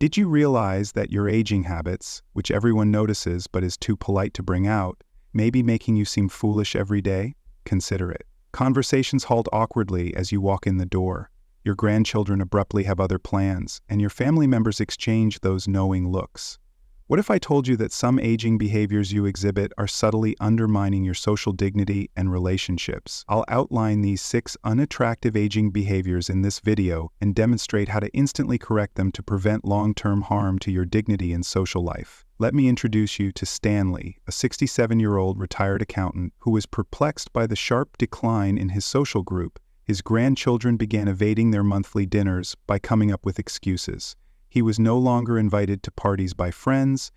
Did you realize that your aging habits, which everyone notices but is too polite to bring out, may be making you seem foolish every day? Consider it. Conversations halt awkwardly as you walk in the door. Your grandchildren abruptly have other plans, and your family members exchange those knowing looks. What if I told you that some aging behaviors you exhibit are subtly undermining your social dignity and relationships? I'll outline these 6 unattractive aging behaviors in this video and demonstrate how to instantly correct them to prevent long-term harm to your dignity and social life. Let me introduce you to Stanley, a 67-year-old retired accountant who was perplexed by the sharp decline in his social group. His grandchildren began evading their monthly dinners by coming up with excuses. He was no longer invited to parties by friends.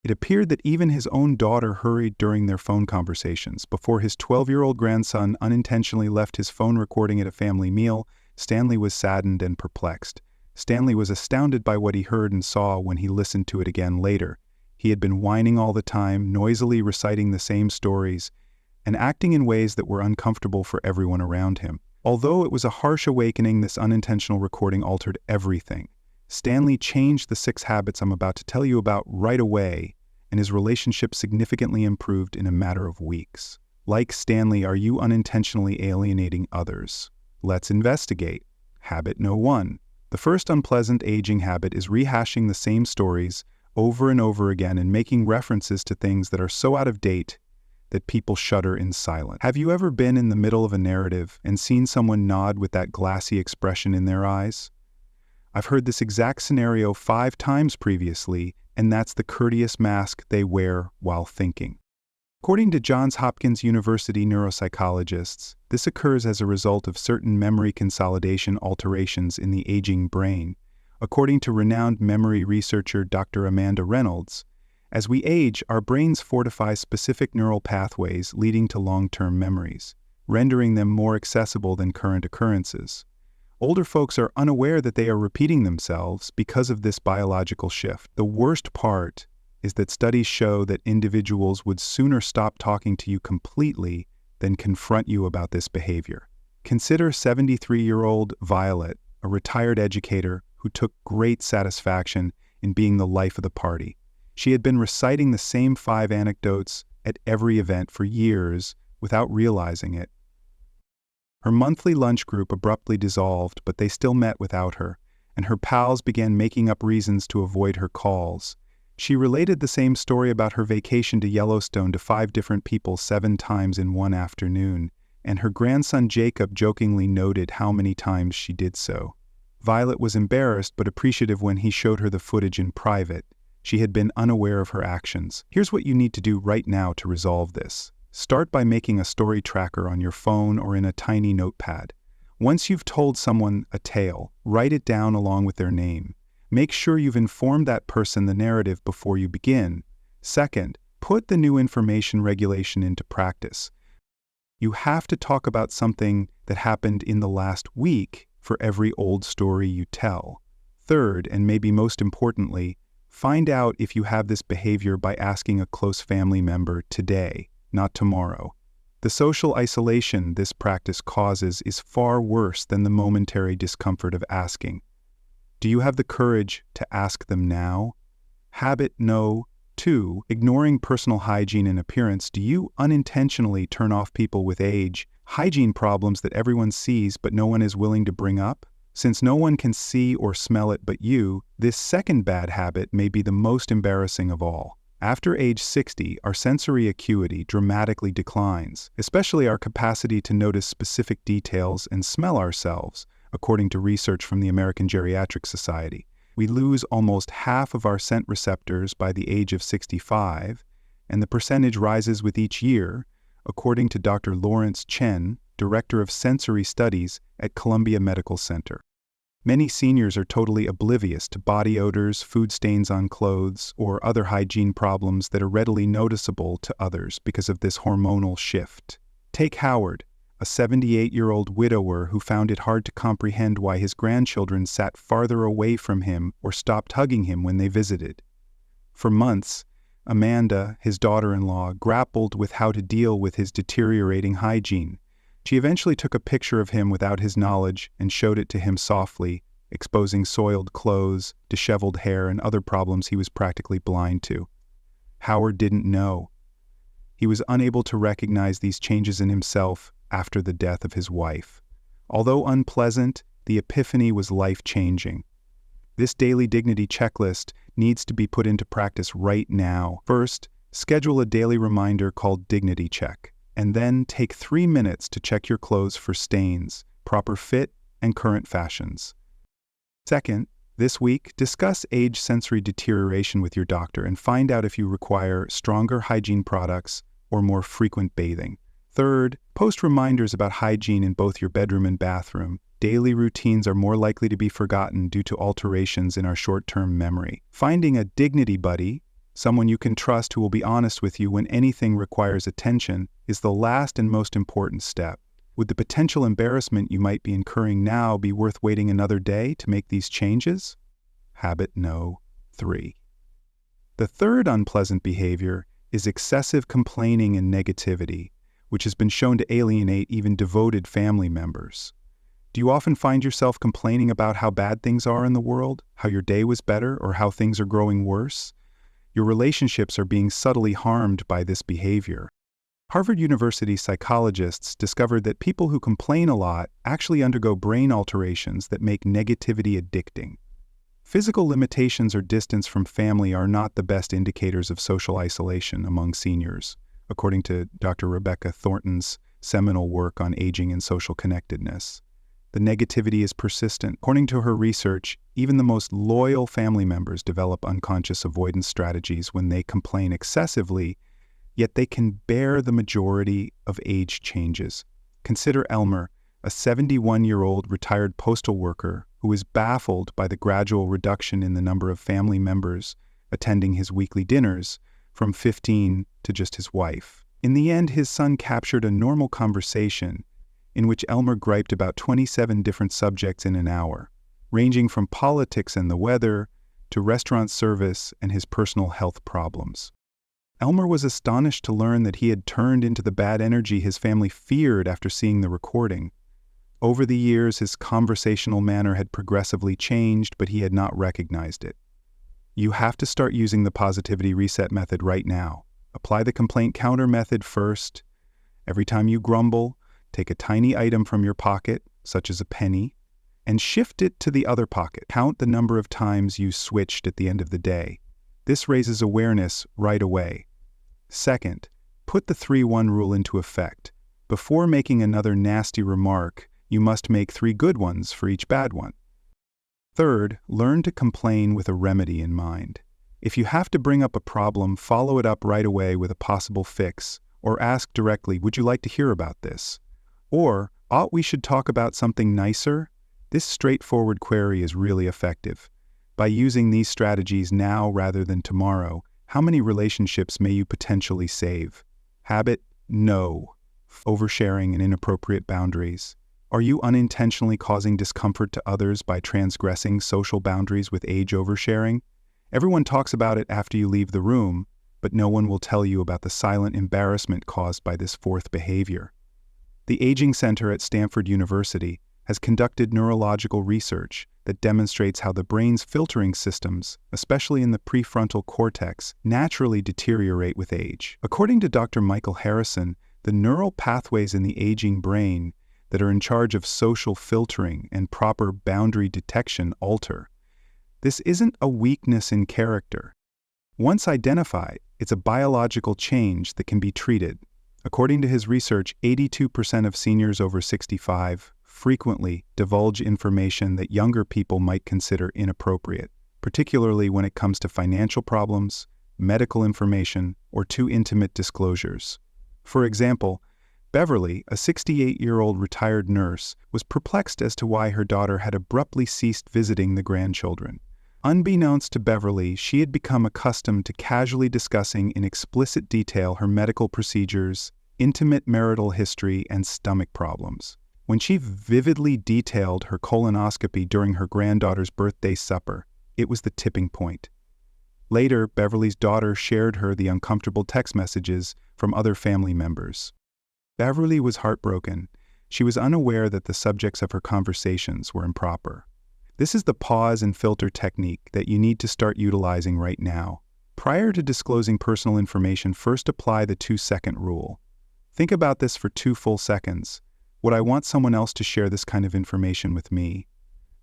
It appeared that even his own daughter hurried during their phone conversations. Before his 12-year-old grandson unintentionally left his phone recording at a family meal, Stanley was saddened and perplexed. Stanley was astounded by what he heard and saw when he listened to it again later. He had been whining all the time, noisily reciting the same stories, and acting in ways that were uncomfortable for everyone around him. Although it was a harsh awakening, this unintentional recording altered everything. Stanley changed the 6 habits I'm about to tell you about right away, and his relationship significantly improved in a matter of weeks. Like Stanley, are you unintentionally alienating others? Let's investigate. Habit No. 1. The first unpleasant aging habit is rehashing the same stories over and over again and making references to things that are so out of date that people shudder in silence. Have you ever been in the middle of a narrative and seen someone nod with that glassy expression in their eyes? I've heard this exact scenario 5 times previously, and that's the courteous mask they wear while thinking. According to Johns Hopkins University neuropsychologists, this occurs as a result of certain memory consolidation alterations in the aging brain. According to renowned memory researcher Dr. Amanda Reynolds, as we age, our brains fortify specific neural pathways leading to long-term memories, rendering them more accessible than current occurrences. Older folks are unaware that they are repeating themselves because of this biological shift. The worst part is that studies show that individuals would sooner stop talking to you completely than confront you about this behavior. Consider 73-year-old Violet, a retired educator who took great satisfaction in being the life of the party. She had been reciting the same 5 anecdotes at every event for years without realizing it. Her monthly lunch group abruptly dissolved, but they still met without her, and her pals began making up reasons to avoid her calls. She related the same story about her vacation to Yellowstone to 5 different people 7 times in one afternoon, and her grandson Jacob jokingly noted how many times she did so. Violet was embarrassed but appreciative when he showed her the footage in private. She had been unaware of her actions. Here's what you need to do right now to resolve this. Start by making a story tracker on your phone or in a tiny notepad. Once you've told someone a tale, write it down along with their name. Make sure you've informed that person the narrative before you begin. Second, put the new information regulation into practice. You have to talk about something that happened in the last week for every old story you tell. Third, and maybe most importantly, find out if you have this behavior by asking a close family member today, not tomorrow. The social isolation this practice causes is far worse than the momentary discomfort of asking. Do you have the courage to ask them now? Habit No. 2. Ignoring personal hygiene and appearance. Do you unintentionally turn off people with age, hygiene problems that everyone sees but no one is willing to bring up? Since no one can see or smell it but you, this second bad habit may be the most embarrassing of all. After age 60, our sensory acuity dramatically declines, especially our capacity to notice specific details and smell ourselves, according to research from the American Geriatric Society. We lose almost half of our scent receptors by the age of 65, and the percentage rises with each year, according to Dr. Lawrence Chen, Director of Sensory Studies at Columbia Medical Center. Many seniors are totally oblivious to body odors, food stains on clothes, or other hygiene problems that are readily noticeable to others because of this hormonal shift. Take Howard, a 78-year-old widower who found it hard to comprehend why his grandchildren sat farther away from him or stopped hugging him when they visited. For months, Amanda, his daughter-in-law, grappled with how to deal with his deteriorating hygiene. She eventually took a picture of him without his knowledge and showed it to him softly, exposing soiled clothes, disheveled hair, and other problems he was practically blind to. Howard didn't know. He was unable to recognize these changes in himself after the death of his wife. Although unpleasant, the epiphany was life-changing. This daily dignity checklist needs to be put into practice right now. First, schedule a daily reminder called Dignity Check, and then take 3 minutes to check your clothes for stains, proper fit, and current fashions. Second, this week, discuss age sensory deterioration with your doctor and find out if you require stronger hygiene products or more frequent bathing. Third, post reminders about hygiene in both your bedroom and bathroom. Daily routines are more likely to be forgotten due to alterations in our short-term memory. Finding a dignity buddy, someone you can trust who will be honest with you when anything requires attention, is the last and most important step. Would the potential embarrassment you might be incurring now be worth waiting another day to make these changes? Habit no. 3. The third unpleasant behavior is excessive complaining and negativity, which has been shown to alienate even devoted family members. Do you often find yourself complaining about how bad things are in the world, how your day was better, or how things are growing worse? Your relationships are being subtly harmed by this behavior. Harvard University psychologists discovered that people who complain a lot actually undergo brain alterations that make negativity addicting. Physical limitations or distance from family are not the best indicators of social isolation among seniors, according to Dr. Rebecca Thornton's seminal work on aging and social connectedness. The negativity is persistent. According to her research, even the most loyal family members develop unconscious avoidance strategies when they complain excessively, yet they can bear the majority of age changes. Consider Elmer, a 71-year-old retired postal worker who is baffled by the gradual reduction in the number of family members attending his weekly dinners from 15 to just his wife. In the end, his son captured a normal conversation in which Elmer griped about 27 different subjects in an hour, ranging from politics and the weather to restaurant service and his personal health problems. Elmer was astonished to learn that he had turned into the bad energy his family feared after seeing the recording. Over the years, his conversational manner had progressively changed, but he had not recognized it. You have to start using the positivity reset method right now. Apply the complaint counter method first. Every time you grumble, take a tiny item from your pocket, such as a penny, and shift it to the other pocket. Count the number of times you switched at the end of the day. This raises awareness right away. Second, put the 3-1 rule into effect. Before making another nasty remark, you must make 3 good ones for each bad one. Third, learn to complain with a remedy in mind. If you have to bring up a problem, follow it up right away with a possible fix, or ask directly, would you like to hear about this? Or, ought we should talk about something nicer? This straightforward query is really effective. By using these strategies now rather than tomorrow, how many relationships may you potentially save? Habit no. Oversharing and inappropriate boundaries. Are you unintentionally causing discomfort to others by transgressing social boundaries with age oversharing? Everyone talks about it after you leave the room, but no one will tell you about the silent embarrassment caused by this fourth behavior. The Aging Center at Stanford University has conducted neurological research that demonstrates how the brain's filtering systems, especially in the prefrontal cortex, naturally deteriorate with age. According to Dr. Michael Harrison, the neural pathways in the aging brain that are in charge of social filtering and proper boundary detection alter. This isn't a weakness in character. Once identified, it's a biological change that can be treated. According to his research, 82% of seniors over 65 frequently divulge information that younger people might consider inappropriate, particularly when it comes to financial problems, medical information, or too intimate disclosures. For example, Beverly, a 68-year-old retired nurse, was perplexed as to why her daughter had abruptly ceased visiting the grandchildren. Unbeknownst to Beverly, she had become accustomed to casually discussing in explicit detail her medical procedures, intimate marital history, and stomach problems. When she vividly detailed her colonoscopy during her granddaughter's birthday supper, it was the tipping point. Later, Beverly's daughter shared her the uncomfortable text messages from other family members. Beverly was heartbroken. She was unaware that the subjects of her conversations were improper. This is the pause and filter technique that you need to start utilizing right now. Prior to disclosing personal information, first apply the 2-second rule. Think about this for 2 full seconds. Would I want someone else to share this kind of information with me?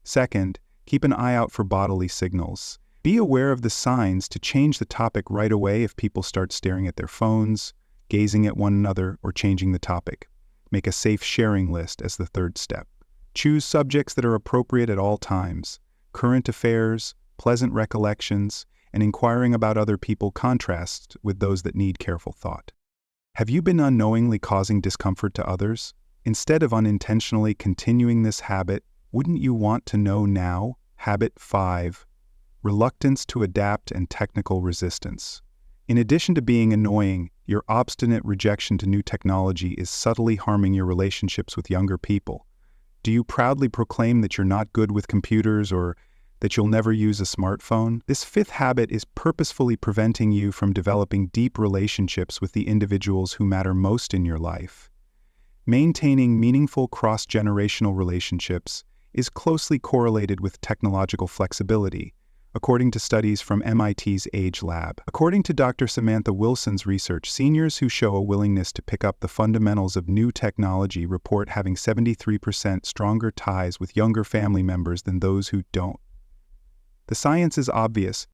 Second, keep an eye out for bodily signals. Be aware of the signs to change the topic right away if people start staring at their phones, gazing at one another, or changing the topic. Make a safe sharing list as the third step. Choose subjects that are appropriate at all times. Current affairs, pleasant recollections, and inquiring about other people contrasts with those that need careful thought. Have you been unknowingly causing discomfort to others? Instead of unintentionally continuing this habit, wouldn't you want to know now? Habit 5. Reluctance to adapt and technical resistance. In addition to being annoying, your obstinate rejection to new technology is subtly harming your relationships with younger people. Do you proudly proclaim that you're not good with computers or that you'll never use a smartphone? This 5th habit is purposefully preventing you from developing deep relationships with the individuals who matter most in your life. Maintaining meaningful cross-generational relationships is closely correlated with technological flexibility, according to studies from MIT's Age Lab. According to Dr. Samantha Wilson's research, seniors who show a willingness to pick up the fundamentals of new technology report having 73% stronger ties with younger family members than those who don't. The science is obvious.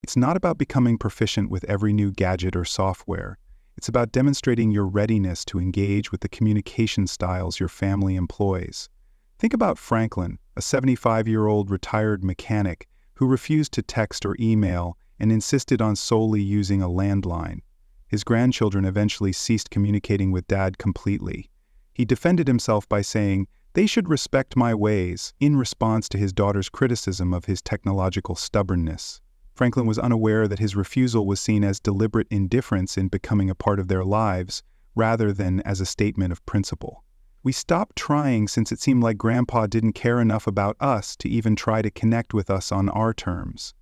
It's not about becoming proficient with every new gadget or software. It's about demonstrating your readiness to engage with the communication styles your family employs. Think about Franklin, a 75-year-old retired mechanic who refused to text or email and insisted on solely using a landline. His grandchildren eventually ceased communicating with Dad completely. He defended himself by saying, "They should respect my ways," in response to his daughter's criticism of his technological stubbornness. Franklin was unaware that his refusal was seen as deliberate indifference in becoming a part of their lives, rather than as a statement of principle. We stopped trying since it seemed like Grandpa didn't care enough about us to even try to connect with us on our terms,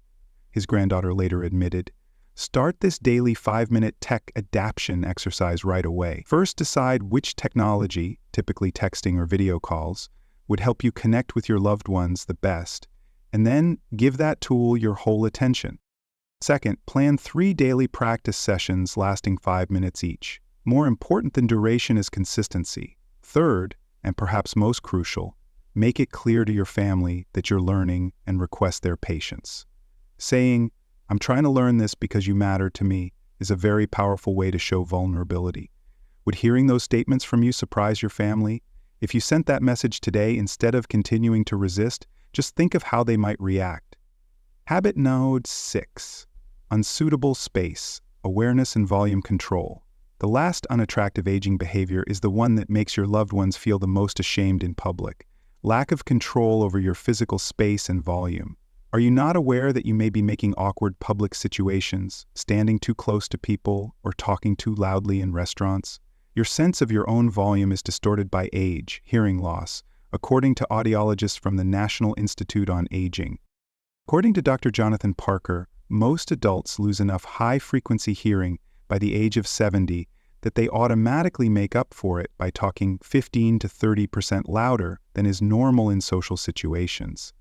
his granddaughter later admitted. Start this daily 5-minute tech adaptation exercise right away. First, decide which technology, typically texting or video calls, would help you connect with your loved ones the best, and then give that tool your whole attention. Second, plan 3 daily practice sessions lasting 5 minutes each. More important than duration is consistency. Third, and perhaps most crucial, make it clear to your family that you're learning and request their patience. Saying, "I'm trying to learn this because you matter to me," is a very powerful way to show vulnerability. Would hearing those statements from you surprise your family? If you sent that message today instead of continuing to resist, just think of how they might react. Habit node 6. Unsuitable space, awareness and volume control. The last unattractive aging behavior is the one that makes your loved ones feel the most ashamed in public. Lack of control over your physical space and volume. Are you not aware that you may be making awkward public situations, standing too close to people, or talking too loudly in restaurants? Your sense of your own volume is distorted by age, hearing loss, according to audiologists from the National Institute on Aging. According to Dr. Jonathan Parker, most adults lose enough high-frequency hearing by the age of 70 that they automatically make up for it by talking 15 to 30% louder than is normal in social situations.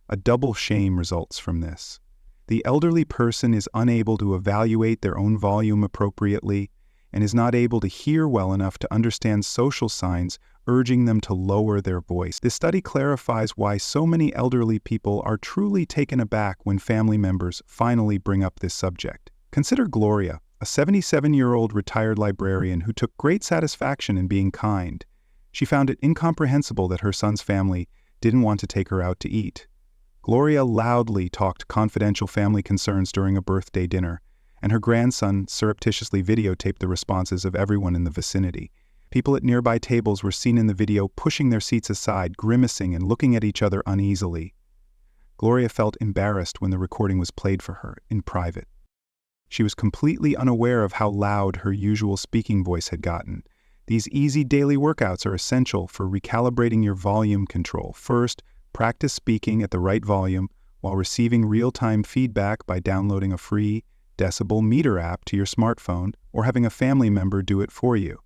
A double shame results from this. The elderly person is unable to evaluate their own volume appropriately and is not able to hear well enough to understand social signs urging them to lower their voice. This study clarifies why so many elderly people are truly taken aback when family members finally bring up this subject. Consider Gloria, a 77-year-old retired librarian who took great satisfaction in being kind. She found it incomprehensible that her son's family didn't want to take her out to eat. Gloria loudly talked confidential family concerns during a birthday dinner, and her grandson surreptitiously videotaped the responses of everyone in the vicinity. People at nearby tables were seen in the video pushing their seats aside, grimacing and looking at each other uneasily. Gloria felt embarrassed when the recording was played for her in private. She was completely unaware of how loud her usual speaking voice had gotten. These easy daily workouts are essential for recalibrating your volume control. First, practice speaking at the right volume while receiving real-time feedback by downloading a free decibel meter app to your smartphone or having a family member do it for you.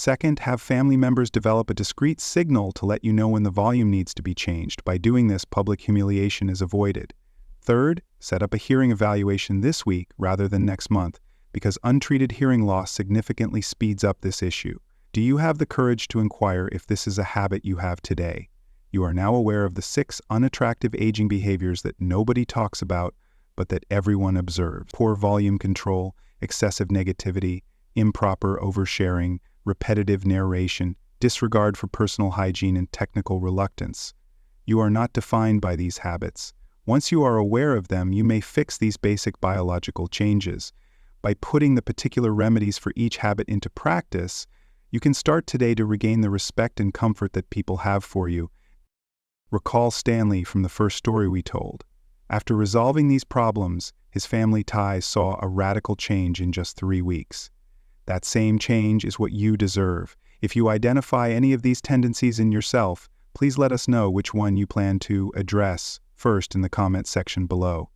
Second, have family members develop a discreet signal to let you know when the volume needs to be changed. By doing this, public humiliation is avoided. Third, set up a hearing evaluation this week rather than next month, because untreated hearing loss significantly speeds up this issue. Do you have the courage to inquire if this is a habit you have today? You are now aware of the 6 unattractive aging behaviors that nobody talks about, but that everyone observes. Poor volume control, excessive negativity, improper oversharing, repetitive narration, disregard for personal hygiene, and technical reluctance. You are not defined by these habits. Once you are aware of them, you may fix these basic biological changes. By putting the particular remedies for each habit into practice, you can start today to regain the respect and comfort that people have for you. Recall Stanley from the first story we told. After resolving these problems, his family ties saw a radical change in just 3 weeks. That same change is what you deserve. If you identify any of these tendencies in yourself, please let us know which one you plan to address first in the comment section below.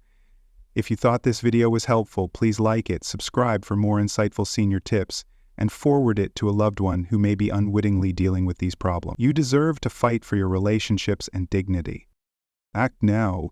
If you thought this video was helpful, please like it, subscribe for more insightful senior tips, and forward it to a loved one who may be unwittingly dealing with these problems. You deserve to fight for your relationships and dignity. Act now.